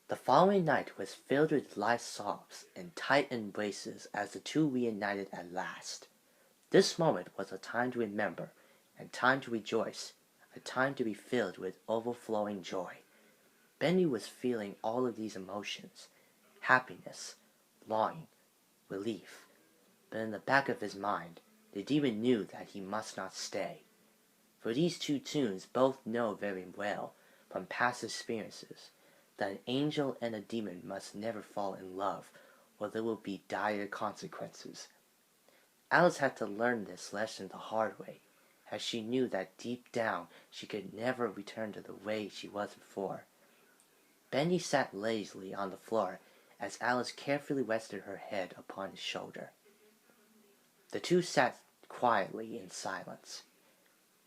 The following night was filled with light sobs and tight embraces as the two reunited at last. This moment was a time to remember, and time to rejoice, a time to be filled with overflowing joy. Bendy was feeling all of these emotions, happiness, longing, relief, but in the back of his mind, the demon knew that he must not stay. For these two tunes both know very well, from past experiences, that an angel and a demon must never fall in love, or there will be dire consequences. Alice had to learn this lesson the hard way, as she knew that deep down she could never return to the way she was before. Bendy sat lazily on the floor as Alice carefully rested her head upon his shoulder. The two sat quietly in silence.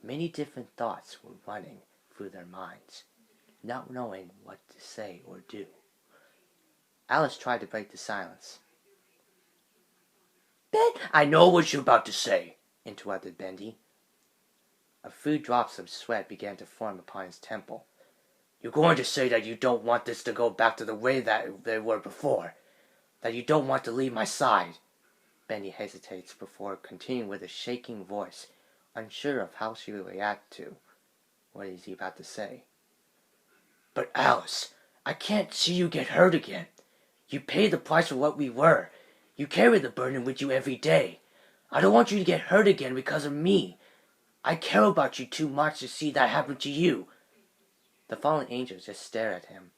Many different thoughts were running through their minds, not knowing what to say or do. Alice tried to break the silence. "Ben, I know what you're about to say," interrupted Bendy. A few drops of sweat began to form upon his temple. "You're going to say that you don't want this to go back to the way that they were before, that you don't want to leave my side." Bendy hesitates before continuing with a shaking voice, unsure of how she will react to what is he about to say. "But Alice, I can't see you get hurt again. You paid the price for what we were. You carry the burden with you every day. I don't want you to get hurt again because of me. I care about you too much to see that happen to you." The fallen angel just stared at him.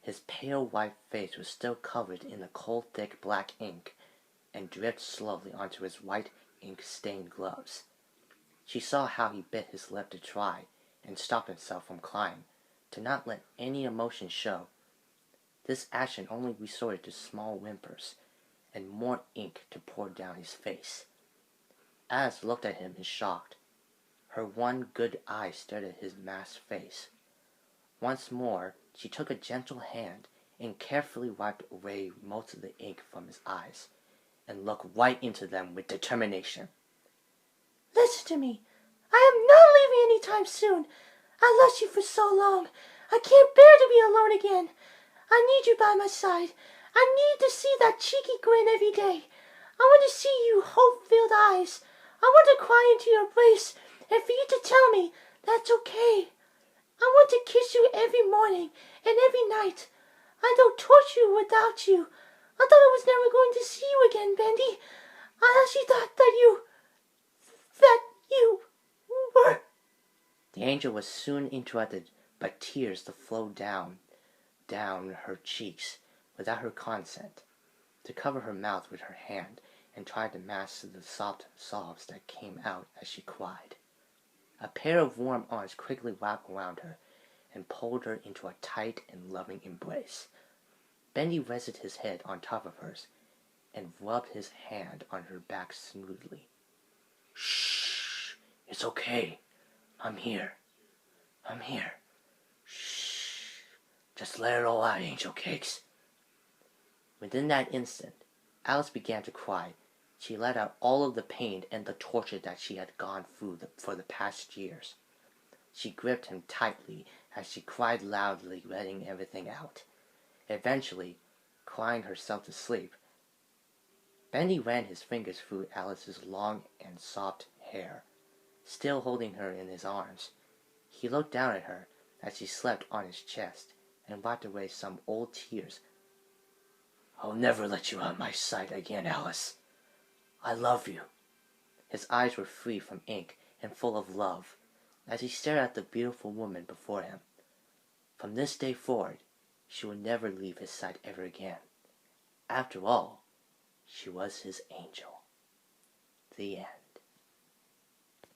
His pale white face was still covered in the cold thick black ink, and dripped slowly onto his white ink-stained gloves. She saw how he bit his lip to try and stop himself from crying, to not let any emotion show. This action only resorted to small whimpers, and more ink to pour down his face. Alice looked at him in shock. Her one good eye stared at his masked face. Once more, she took a gentle hand and carefully wiped away most of the ink from his eyes, and looked right into them with determination. "Listen to me. I am not leaving any time soon. I lost you for so long. I can't bear to be alone again. I need you by my side. I need to see that cheeky grin every day. I want to see you hope-filled eyes. I want to cry into your embrace and for you to tell me that's okay. I want to kiss you every morning and every night. I don't torture you without you. I thought I was never going to see you again, Bendy. I actually thought that you were..." The angel was soon interrupted by tears to flow down her cheeks without her consent, to cover her mouth with her hand and try to mask the soft sobs that came out as she cried. A pair of warm arms quickly wrapped around her and pulled her into a tight and loving embrace. Bendy rested his head on top of hers and rubbed his hand on her back smoothly. "Shh, it's okay. I'm here. Shh, just let it all out, Angel Cakes." Within that instant, Alice began to cry. She let out all of the pain and the torture that she had gone through for the past years. She gripped him tightly as she cried loudly, letting everything out. Eventually, crying herself to sleep, Bendy ran his fingers through Alice's long and soft hair. Still holding her in his arms, he looked down at her as she slept on his chest and wiped away some old tears. "I'll never let you out of my sight again, Alice. I love you." His eyes were free from ink and full of love as he stared at the beautiful woman before him. From this day forward, she would never leave his sight ever again. After all, she was his angel. The end.